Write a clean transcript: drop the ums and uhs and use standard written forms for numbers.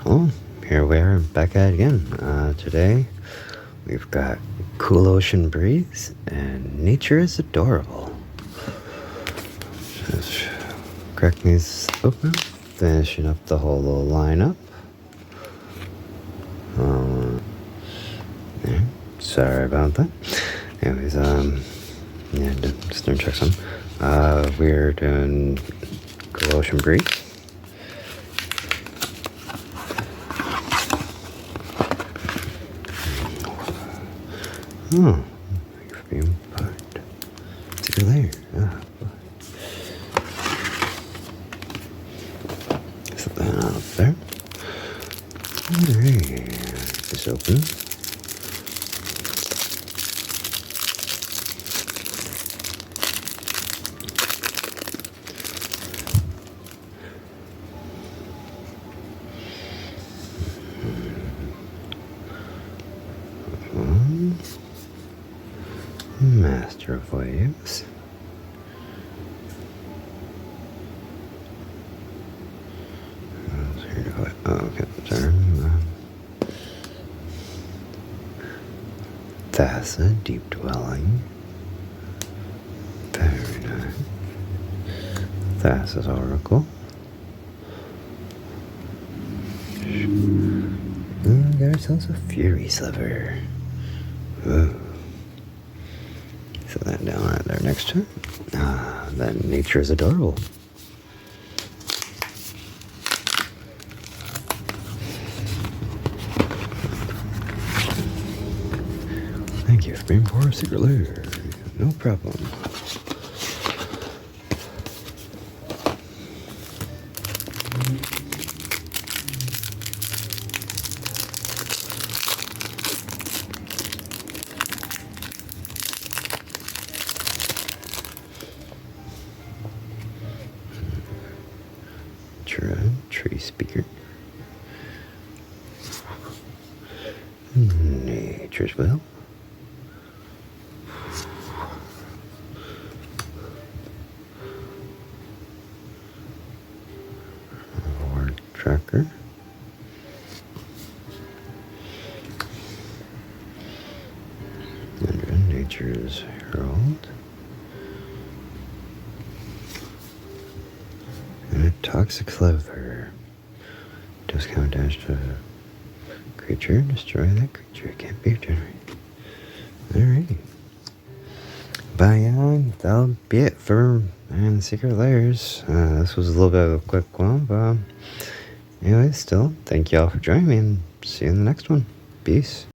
Well, here we are back at it again. Today we've got cool ocean breeze and nature is adorable. Just cracking these open, finishing up the whole little lineup. Yeah, sorry about that. Anyways, yeah, just doing check some. We're doing cool ocean breeze. Oh, you're being put. It's your lair. Set that up there. Alright, this open. Master of Waves. Oh, okay, sorry. Thassa, Deep Dwelling. Very nice. Thassa's Oracle. Got ourselves a Fury Sliver. Ooh. Set that down right there next to it. Then nature is adorable. Thank you for being for a secret lair. No problem. Tree speaker. Nature's will. Reward tracker. Nature's herald. And a toxic sliver. Discount dash to a creature. Destroy that creature. It can't be generated. Alrighty. But yeah, that'll be it for Secret Lairs. This was a little bit of a quick one, but anyway, still, thank you all for joining me and see you in the next one. Peace.